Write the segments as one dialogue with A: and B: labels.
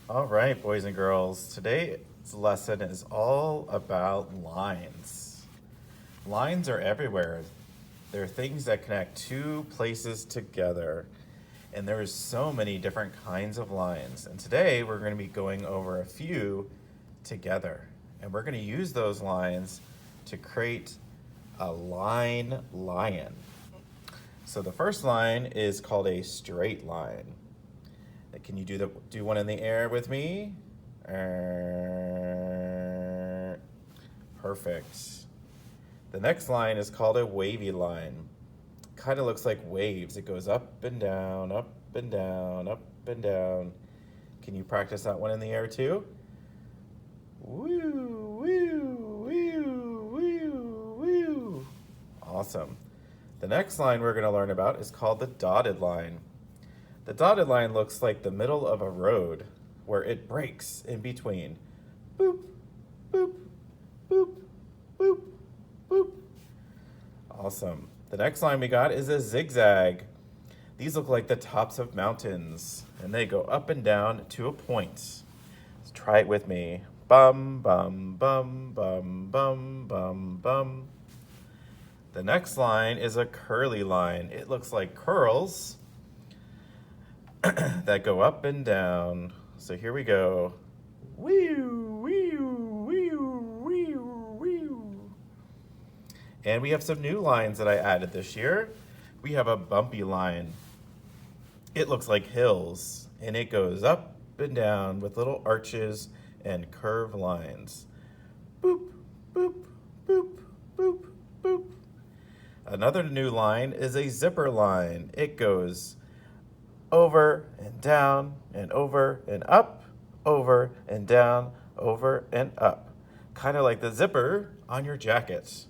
A: All right, boys and girls, today's lesson is all about lines. Lines are everywhere. They're things that connect two places together. And there's so many different kinds of lines. And today we're going to be going over a few together. And we're going to use those lines to create a line lion. So the first line is called a straight line. Can you do one in the air with me? Perfect. The next line is called a wavy line. Kind of looks like waves. It goes up and down, up and down, up and down. Can you practice that one in the air too? Woo, woo, woo, woo, woo. Awesome. The next line we're going to learn about is called the dotted line. The dotted line looks like the middle of a road where it breaks in between. Boop, boop, boop, boop, boop. Awesome. The next line we got is a zigzag. These look like the tops of mountains, and they go up and down to a point. Let's try it with me. Bum, bum, bum, bum, bum, bum, bum. The next line is a curly line. It looks like curls that go up and down. So here we go. Wee-oo, wee-oo, wee-oo, wee-oo, wee-oo. And we have some new lines that I added this year. We have a bumpy line. It looks like hills, and it goes up and down with little arches and curved lines. Boop, boop, boop, boop, boop. Another new line is a zipper line. It goes over and down and over and up, over and down, over and up. Kind of like the zipper on your jacket.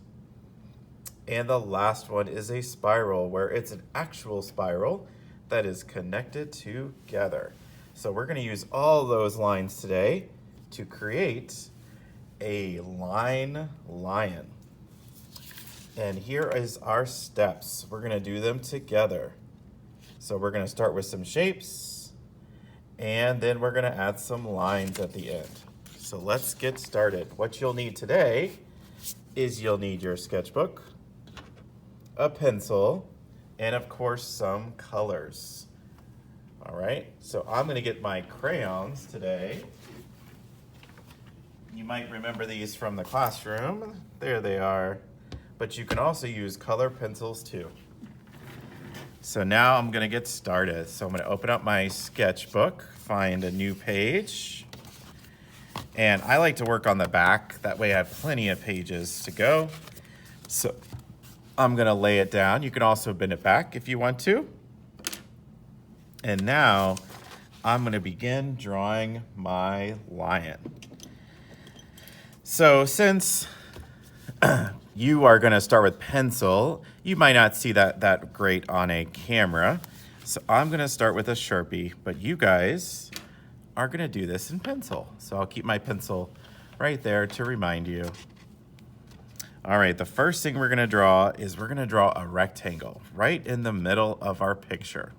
A: And the last one is a spiral, where it's an actual spiral that is connected together. So we're going to use all those lines today to create a line lion. And here is our steps. We're going to do them together. So we're going to start with some shapes, and then we're going to add some lines at the end. So let's get started. What you'll need today is you'll need your sketchbook, a pencil, and of course some colors. All right, so I'm going to get my crayons today. You might remember these from the classroom. There they are. But you can also use color pencils too. So now I'm gonna get started. So I'm gonna open up my sketchbook, find a new page. And I like to work on the back. That way I have plenty of pages to go. So I'm gonna lay it down. You can also bend it back if you want to. And now I'm gonna begin drawing my lion. So since you are going to start with pencil, you might not see that great on a camera. So I'm going to start with a Sharpie, but you guys are going to do this in pencil. So I'll keep my pencil right there to remind you. All right, the first thing we're going to draw is we're going to draw a rectangle right in the middle of our picture.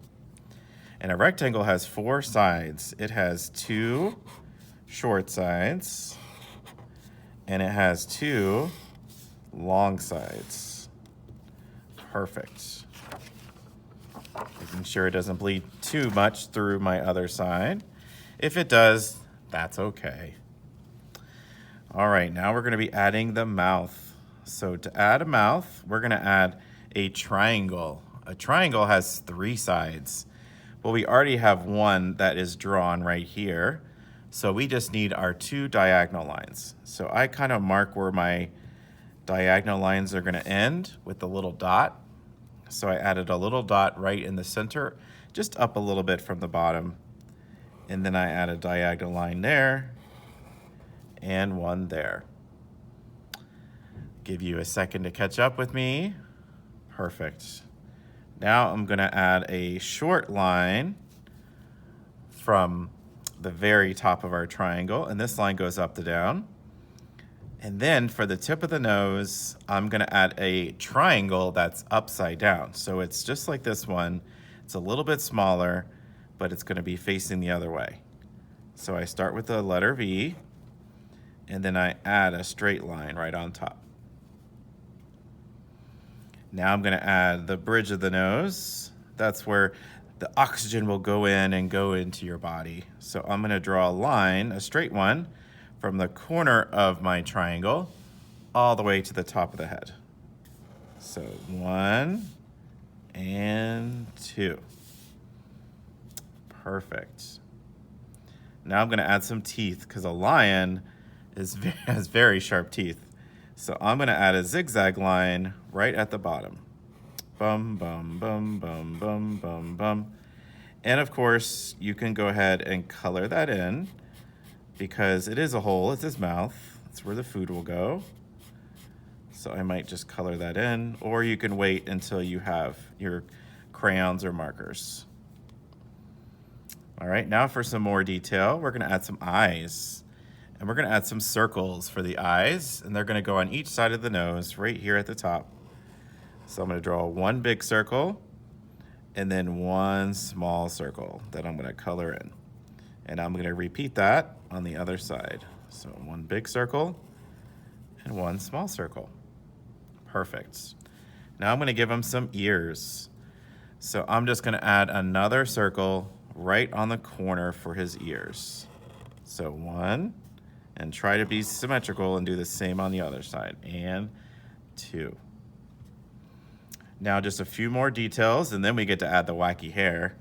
A: And a rectangle has 4 sides. It has 2 short sides, and it has 2 long sides. Perfect. Making sure it doesn't bleed too much through my other side. If it does, that's okay. All right, now we're going to be adding the mouth. So to add a mouth, we're going to add a triangle. A triangle has 3 sides. Well, we already have one that is drawn right here. So we just need our 2 diagonal lines. So I kind of mark where my diagonal lines are going to end with a little dot. So I added a little dot right in the center, just up a little bit from the bottom. And then I add a diagonal line there and one there. Give you a second to catch up with me. Perfect. Now I'm going to add a short line from the very top of our triangle, and this line goes up to down. And then for the tip of the nose, I'm going to add a triangle that's upside down. So it's just like this one. It's a little bit smaller, but it's going to be facing the other way. So I start with the letter V, and then I add a straight line right on top. Now I'm going to add the bridge of the nose. That's where the oxygen will go in and go into your body. So I'm going to draw a line, a straight one, from the corner of my triangle all the way to the top of the head. So 1 and 2. Perfect. Now I'm going to add some teeth because a lion has very sharp teeth. So I'm going to add a zigzag line right at the bottom. Bum, bum, bum, bum, bum, bum, bum. And of course, you can go ahead and color that in because it is a hole. It's his mouth. That's where the food will go. So I might just color that in, or you can wait until you have your crayons or markers. All right, now for some more detail, we're gonna add some eyes. And we're gonna add some circles for the eyes, and they're gonna go on each side of the nose, right here at the top. So I'm gonna draw one big circle, and then one small circle that I'm gonna color in. And I'm gonna repeat that on the other side. So one big circle, and one small circle. Perfect. Now I'm gonna give him some ears. So I'm just gonna add another circle right on the corner for his ears. So 1, and try to be symmetrical and do the same on the other side, and 2. Now just a few more details and then we get to add the wacky hair.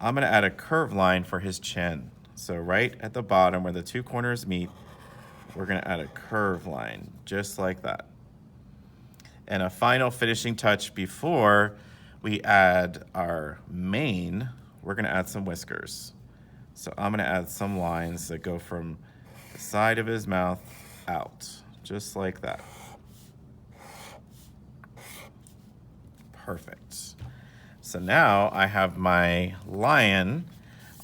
A: I'm gonna add a curved line for his chin. So right at the bottom where the 2 corners meet, we're gonna add a curved line, just like that. And a final finishing touch before we add our mane, we're gonna add some whiskers. So I'm gonna add some lines that go from the side of his mouth out, just like that. Perfect. So now I have my lion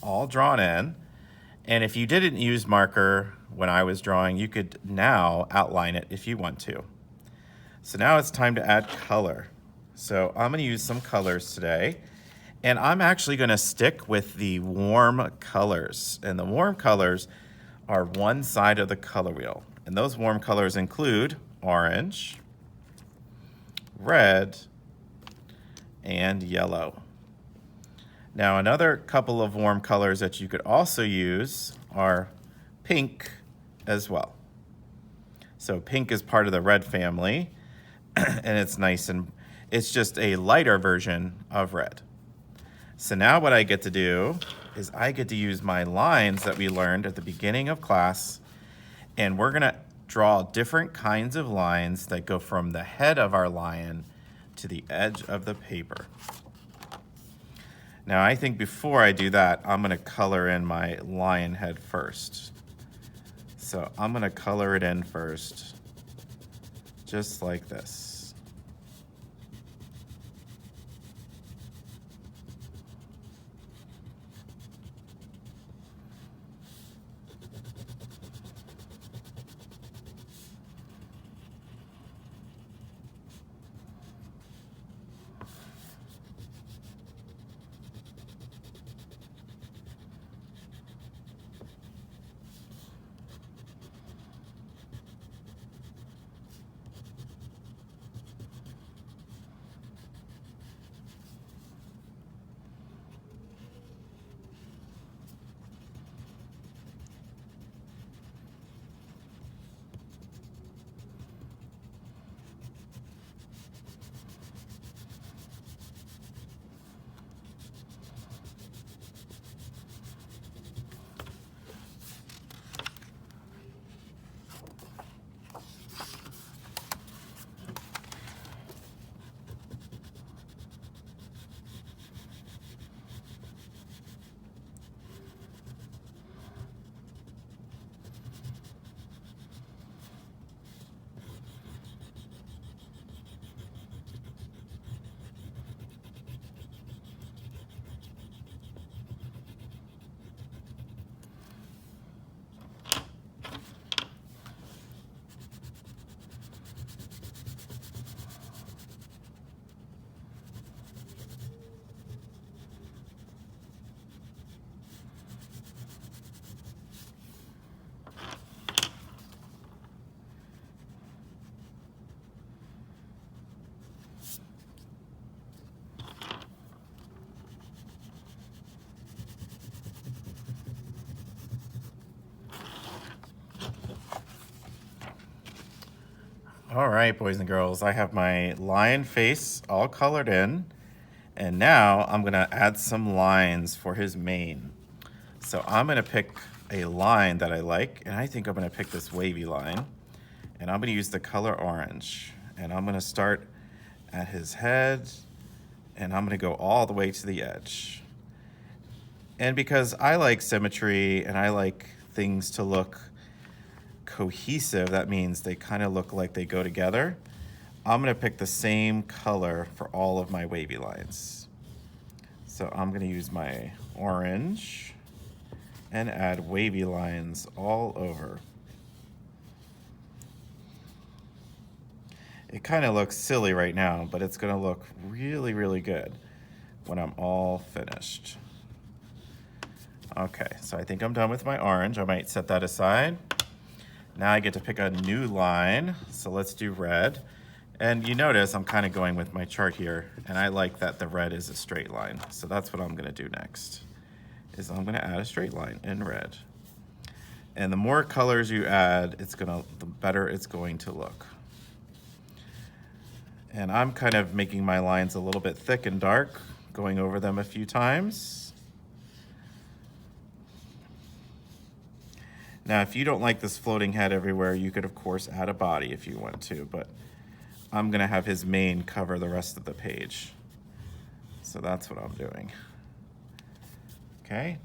A: all drawn in. And if you didn't use marker when I was drawing, you could now outline it if you want to. So now it's time to add color. So I'm gonna use some colors today. And I'm actually gonna stick with the warm colors. And the warm colors are one side of the color wheel. And those warm colors include orange, red, and yellow. Now another couple of warm colors that you could also use are pink as well. So pink is part of the red family, and it's nice, and it's just a lighter version of red. So now what I get to do is I get to use my lines that we learned at the beginning of class, and we're gonna draw different kinds of lines that go from the head of our lion to the edge of the paper. Now I think before I do that, I'm gonna color in my lion head first. So I'm gonna color it in first, just like this. All right, boys and girls, I have my lion face all colored in, and now I'm gonna add some lines for his mane. So I'm gonna pick a line that I like, and I think I'm gonna pick this wavy line, and I'm gonna use the color orange, and I'm gonna start at his head, and I'm gonna go all the way to the edge. And because I like symmetry and I like things to look cohesive, that means they kind of look like they go together. I'm gonna pick the same color for all of my wavy lines. So I'm gonna use my orange and add wavy lines all over. It kind of looks silly right now, but it's gonna look really, really good when I'm all finished. Okay, so I think I'm done with my orange. I might set that aside. Now I get to pick a new line, so let's do red. And you notice I'm kind of going with my chart here, and I like that the red is a straight line. So that's what I'm gonna do next, is I'm gonna add a straight line in red. And the more colors you add, the better it's going to look. And I'm kind of making my lines a little bit thick and dark, going over them a few times. Now, if you don't like this floating head everywhere, you could, of course, add a body if you want to, but I'm gonna have his mane cover the rest of the page. So that's what I'm doing. Okay.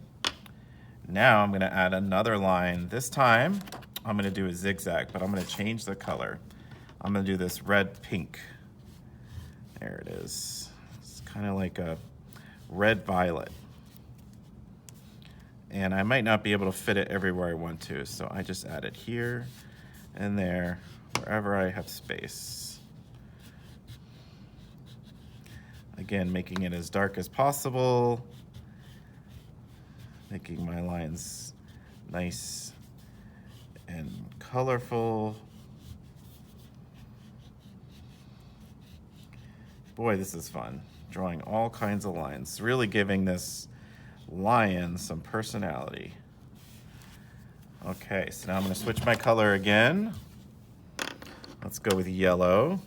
A: Now I'm gonna add another line. This time, I'm gonna do a zigzag, but I'm gonna change the color. I'm gonna do this red-pink. There it is. It's kind of like a red-violet. And I might not be able to fit it everywhere I want to, so I just add it here and there, wherever I have space. Again, making it as dark as possible, making my lines nice and colorful. Boy, this is fun, drawing all kinds of lines, really giving this lion some personality. Okay, so now I'm gonna switch my color again. Let's go with yellow.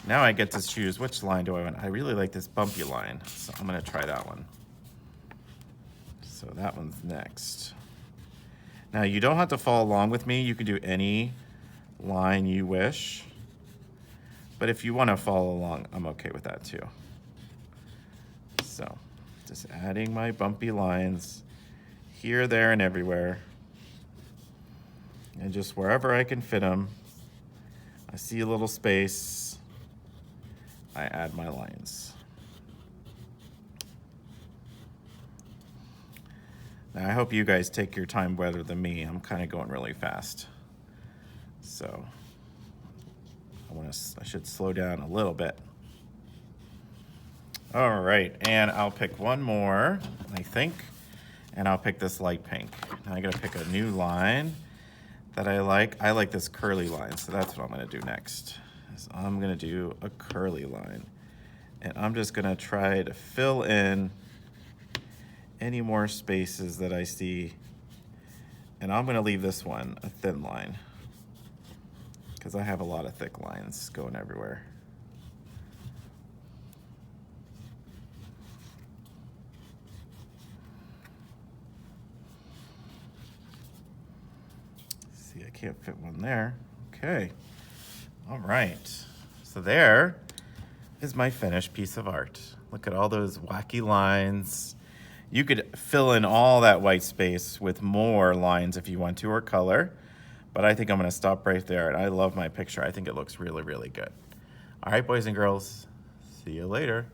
A: Now I get to choose which line do I want. I really like this bumpy line, so I'm gonna try that one. So that one's next. Now you don't have to follow along with me. You can do any line you wish. But if you wanna follow along, I'm okay with that too. So, just adding my bumpy lines here, there, and everywhere. And just wherever I can fit them, I see a little space, I add my lines. Now I hope you guys take your time better than me. I'm kind of going really fast. So, I should slow down a little bit. All right, and I'll pick one more, I think, and I'll pick this light pink. Now I gotta pick a new line that I like. I like this curly line, so that's what I'm gonna do next. Is I'm gonna do a curly line. And I'm just gonna try to fill in any more spaces that I see. And I'm gonna leave this one a thin line, because I have a lot of thick lines going everywhere. See, I can't fit one there. Okay. All right. So there is my finished piece of art. Look at all those wacky lines. You could fill in all that white space with more lines if you want to, or color. But I think I'm gonna stop right there. And I love my picture. I think it looks really, really good. All right, boys and girls. See you later.